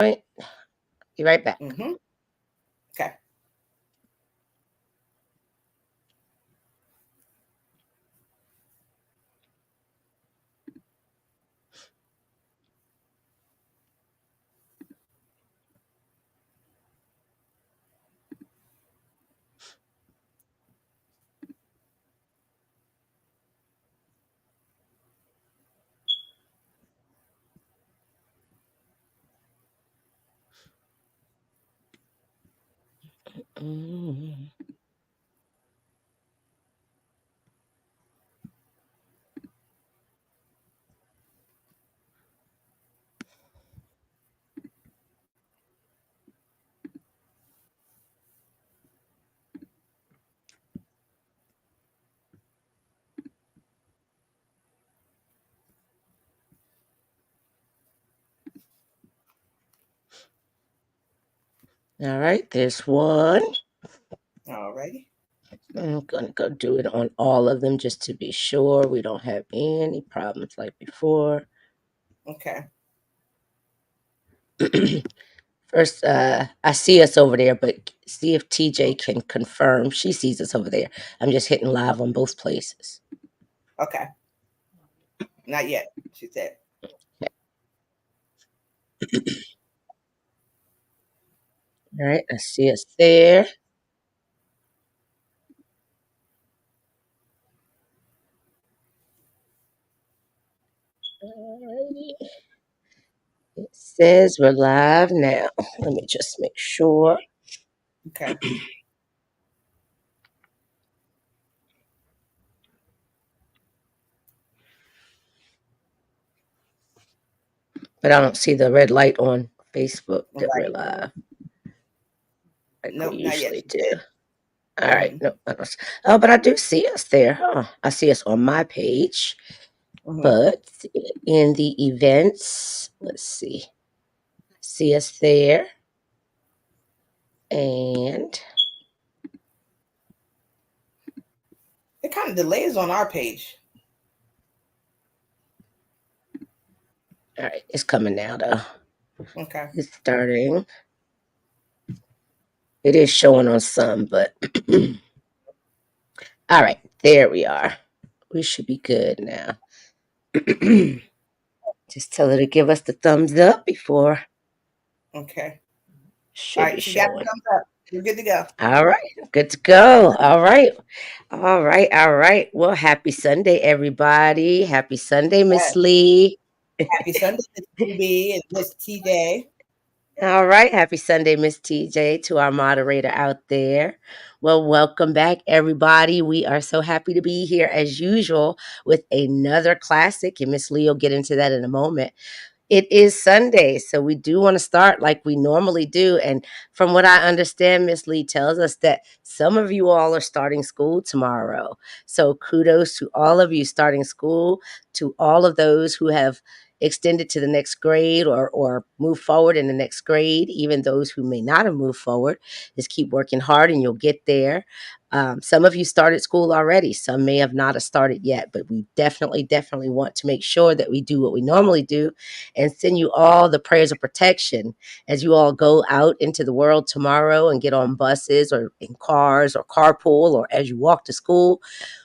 Right. Be right back. Mm-hmm. Okay. Mm. All right, there's one. Alrighty. I'm going to go do it on all of them just to be sure we don't have any problems like before. Okay. First, I see us over there, but see if TJ can confirm she sees us over there. I'm just hitting live on both places. Okay. Not yet, she said. All right, I see us there. Alrighty. It says we're live now. Let me just make sure. Okay. But I don't see the red light on Facebook All that we're right. live like we Nope, not yet, usually she do. said. All right. Mm-hmm. No, I don't. Oh, but I do see us there. Huh? I see us on my page, Mm-hmm. but in the events, let's see. See us there, and It kind of delays on our page. all right, it's coming now though. Okay. It's starting. It is showing on some, but all right, there we are. We should be good now. Just tell her to give us the thumbs up before Okay. All should be right, she got showing. the thumbs up. We're good to go. All right, good to go. All right, all right, all right. Well, happy Sunday, everybody. Happy Sunday, Miss Yes. Lee. Happy Sunday, Miss BB and Miss TJ. All right, happy Sunday, Miss TJ, to our moderator out there. Well, welcome back, everybody. We are so happy to be here as usual with another classic, and Miss Lee will get into that in a moment. It is Sunday, so we do want to start like we normally do. And from what I understand, Miss Lee tells us that some of you all are starting school tomorrow. So kudos to all of you starting school, to all of those who have extended to the next grade or move forward in the next grade, even those who may not have moved forward. Just keep working hard and you'll get there. Some of you started school already. Some may have not have started yet, but we definitely want to make sure that we do what we normally do and send you all the prayers of protection as you all go out into the world tomorrow and get on buses or in cars or carpool or as you walk to school.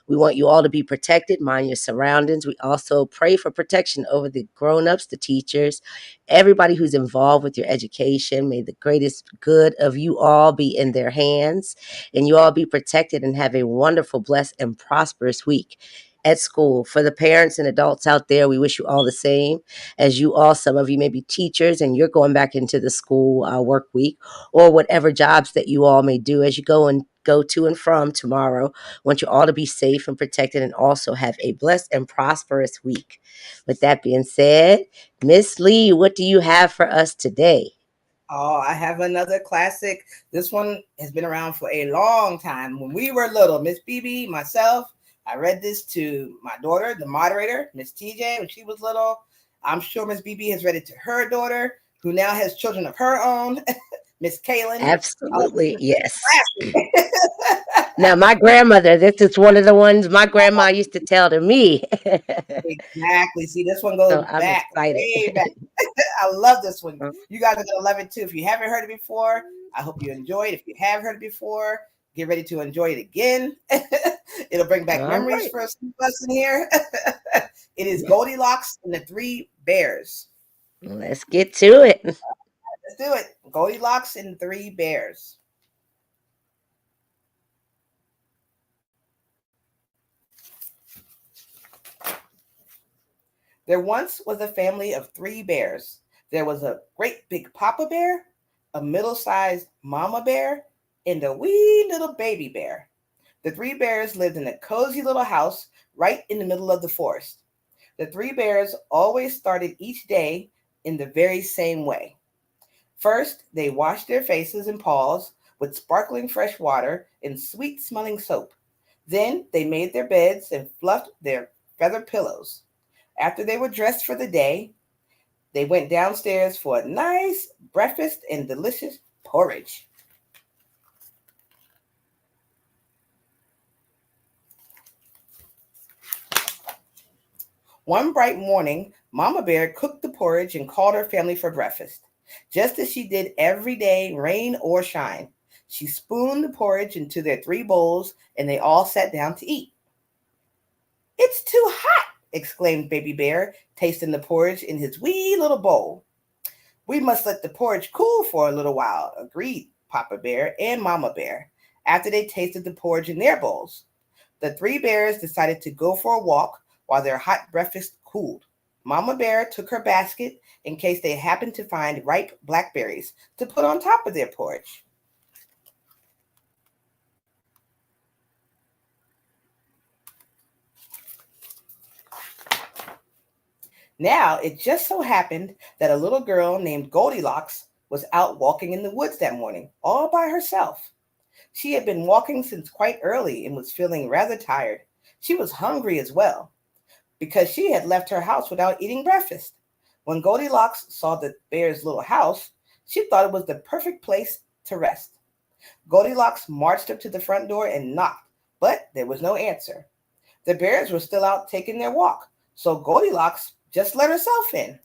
We want you all to be protected, mind your surroundings. We also pray for protection over the grown-ups, the teachers, everybody who's involved with your education. May the greatest good of you all be in their hands and you all be protected and have a wonderful, blessed, and prosperous week at school. For the parents and adults out there, we wish you all the same as you all. Some of you may be teachers and you're going back into the school work week or whatever jobs that you all may do as you go to and from tomorrow. I want you all to be safe and protected and also have a blessed and prosperous week. With that being said, Miss Lee, what do you have for us today? Oh, I have another classic. This one has been around for a long time. When we were little, Miss BB, myself, I read this to my daughter, the moderator, Miss TJ, when she was little. I'm sure Miss BB has read it to her daughter, who now has children of her own. Miss Kaylin. Absolutely, This is yes. classic. Now, my grandmother, this is one of the ones my grandma used to tell to me. Exactly. See, this one So goes I'm back, excited. way back. I love this one. You guys are gonna love it too. If you haven't heard it before, I hope you enjoy it. If you have heard it before, get ready to enjoy it again. It'll bring back All memories right. for some of us in here. It is Goldilocks and the Three Bears. Let's get to it. Let's do it. Goldilocks and Three Bears. There once was a family of three bears. There was a great big papa bear, a middle sized mama bear, and a wee little baby bear. The three bears lived in a cozy little house right in the middle of the forest. The three bears always started each day in the very same way. First, they washed their faces and paws with sparkling fresh water and sweet smelling soap. Then they made their beds and fluffed their feather pillows. After they were dressed for the day, they went downstairs for a nice breakfast and delicious porridge. One bright morning, Mama Bear cooked the porridge and called her family for breakfast. Just as she did every day, rain or shine, she spooned the porridge into their three bowls and they all sat down to eat. It's too hot, exclaimed Baby Bear, tasting the porridge in his wee little bowl. We must let the porridge cool for a little while, agreed Papa Bear and Mama Bear, after they tasted the porridge in their bowls. The three bears decided to go for a walk while their hot breakfast cooled. Mama Bear took her basket in case they happened to find ripe blackberries to put on top of their porridge. Now, it just so happened that a little girl named Goldilocks was out walking in the woods that morning, all by herself. She had been walking since quite early and was feeling rather tired. She was hungry as well, because she had left her house without eating breakfast. When Goldilocks saw the bear's little house, she thought it was the perfect place to rest. Goldilocks marched up to the front door and knocked, but there was no answer. The bears were still out taking their walk, so Goldilocks just let herself in.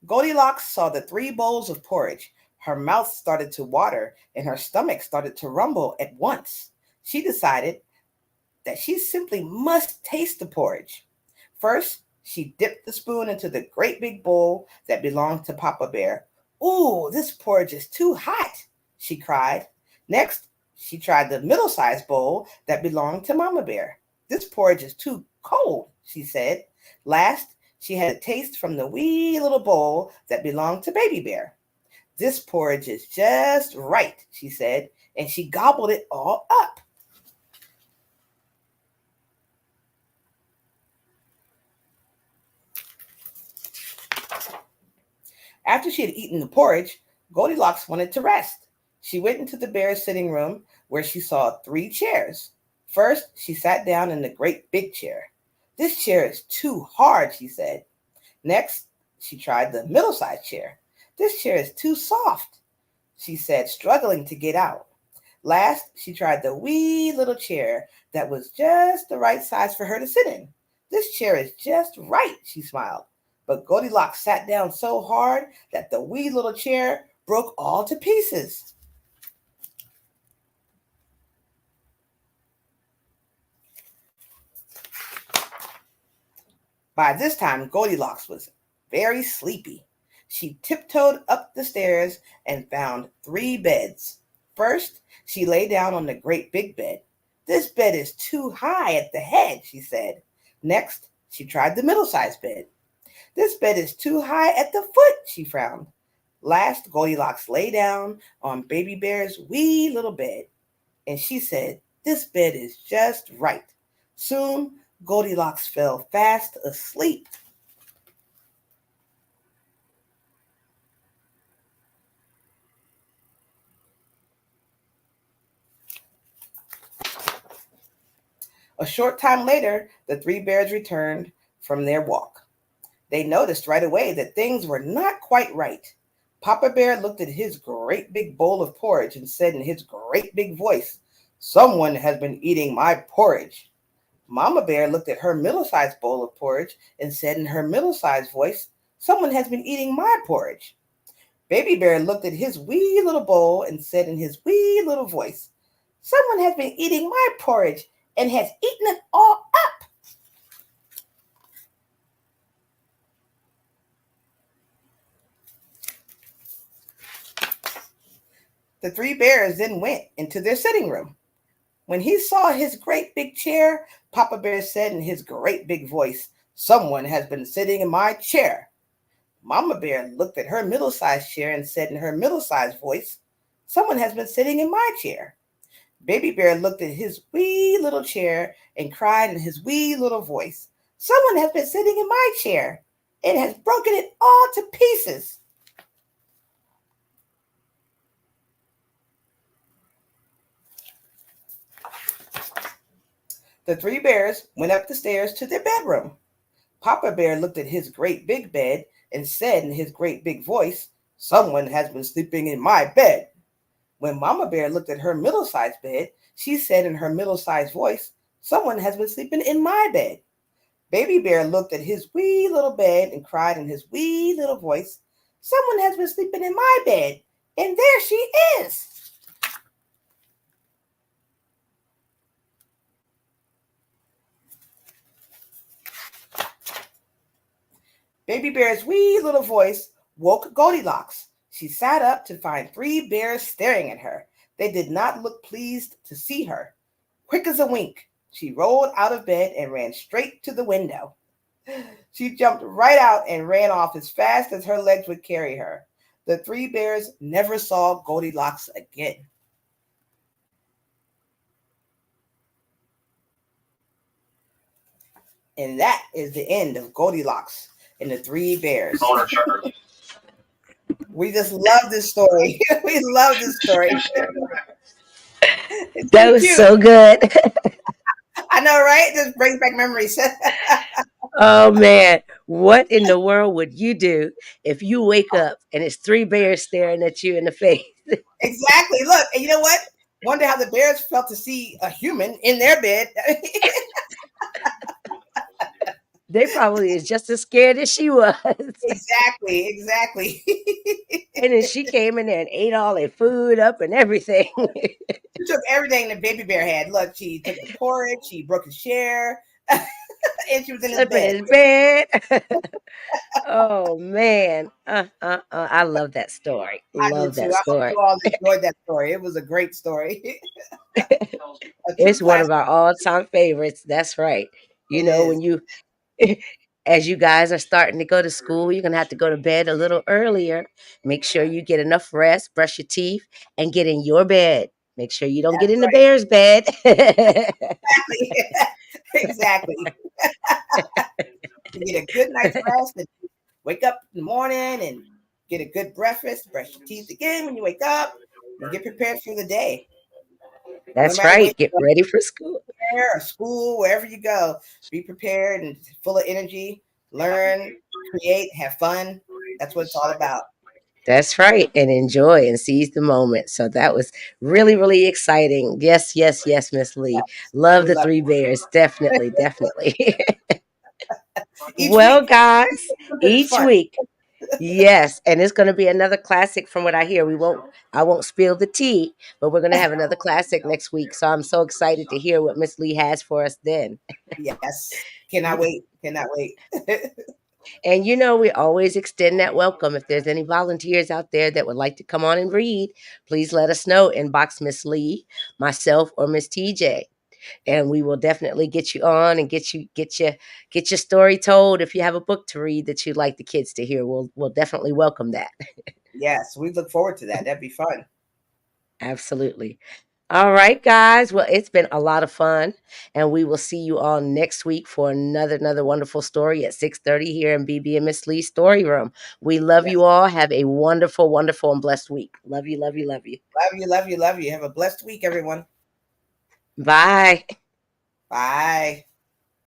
Goldilocks saw the three bowls of porridge. Her mouth started to water and her stomach started to rumble at once. She decided that she simply must taste the porridge. First, she dipped the spoon into the great big bowl that belonged to Papa Bear. Ooh, this porridge is too hot, she cried. Next, she tried the middle sized bowl that belonged to Mama Bear. This porridge is too cold, she said. Last, she had a taste from the wee little bowl that belonged to Baby Bear. This porridge is just right, she said, and she gobbled it all up. After she had eaten the porridge, Goldilocks wanted to rest. She went into the bear's sitting room where she saw three chairs. First, she sat down in the great big chair. This chair is too hard, she said. Next, she tried the middle sized chair. This chair is too soft, she said, struggling to get out. Last, she tried the wee little chair that was just the right size for her to sit in. This chair is just right, she smiled. But Goldilocks sat down so hard that the wee little chair broke all to pieces. By this time, Goldilocks was very sleepy. She tiptoed up the stairs and found three beds. First, she lay down on the great big bed. This bed is too high at the head, she said. Next, she tried the middle sized bed. This bed is too high at the foot, she frowned. Last, Goldilocks lay down on Baby Bear's wee little bed, and she said, this bed is just right. Soon, Goldilocks fell fast asleep. A short time later, the three bears returned from their walk. They noticed right away that things were not quite right. Papa Bear looked at his great big bowl of porridge and said in his great big voice, "Someone has been eating my porridge." Mama Bear looked at her middle-sized bowl of porridge and said in her middle-sized voice, "Someone has been eating my porridge." Baby Bear looked at his wee little bowl and said in his wee little voice, "Someone has been eating my porridge and has eaten it all up." The three bears then went into their sitting room. When he saw his great big chair, Papa Bear said in his great big voice, "Someone has been sitting in my chair." Mama Bear looked at her middle-sized chair and said in her middle-sized voice, "Someone has been sitting in my chair." Baby Bear looked at his wee little chair and cried in his wee little voice, "Someone has been sitting in my chair. It has broken it all to pieces." The three bears went up the stairs to their bedroom. Papa Bear looked at his great big bed and said in his great big voice, "Someone has been sleeping in my bed." When Mama Bear looked at her middle-sized bed, she said in her middle-sized voice, "Someone has been sleeping in my bed." Baby Bear looked at his wee little bed and cried in his wee little voice, "Someone has been sleeping in my bed, and there she is." Baby Bear's wee little voice woke Goldilocks. She sat up to find three bears staring at her. They did not look pleased to see her. Quick as a wink, she rolled out of bed and ran straight to the window. She jumped right out and ran off as fast as her legs would carry her. The three bears never saw Goldilocks again. And that is the end of Goldilocks and the three bears. We just love this story. We love this story. It's That too was cute. so good. I know, right? Just brings back memories. Oh man, what in the world would you do if you wake up and it's three bears staring at you in the face? Exactly. Look, and you know what? Wonder how the bears felt to see a human in their bed. They probably is just as scared as she was. Exactly, exactly. And then she came in there and ate all their food up and everything. She took everything the baby bear had. Look, she took the porridge, she broke his chair, and she was in his Slept in bed. his bed. Oh man. I love that story. I do Love too. that I hope story. you all enjoyed that story. It was a great story. A true It's one of classic. our all-time favorites. That's right. You It know, is. when you as you guys are starting to go to school, you're going to have to go to bed a little earlier. Make sure you get enough rest, brush your teeth, and get in your bed. Make sure you don't get That's in the right. bear's bed. Exactly. Exactly. You get a good night's rest and wake up in the morning and get a good breakfast, brush your teeth again when you wake up, and get prepared for the day. No That's matter where right. you Get ready for school. there or school, wherever you go, be prepared and full of energy. Learn, create, have fun. That's what it's all about. That's right. And enjoy and seize the moment. So that was really, really exciting. Yes, yes, yes, Miss Lee. Yes, Love we the love three bears. Definitely, definitely. it. Each Well, week, guys, something is each fun. week. Yes, and it's going to be another classic from what I hear. I won't spill the tea, but we're going to have another classic next week. So I'm so excited to hear what Miss Lee has for us then. Yes, cannot wait. Cannot wait. And you know, we always extend that welcome. If there's any volunteers out there that would like to come on and read, please let us know. Inbox Miss Lee, myself, or Miss TJ. And we will definitely get you on and get your story told. If you have a book to read that you'd like the kids to hear, we'll definitely welcome that. Yes, we look forward to that. That'd be fun. Absolutely. All right, guys. Well, it's been a lot of fun, and we will see you all next week for another wonderful story at 6:30 here in BB and Miss Lee's story room. We love Yes. you all. Have a wonderful, wonderful, and blessed week. Love you, love you, love you. Love you, love you, love you. Have a blessed week, everyone. Bye. Bye.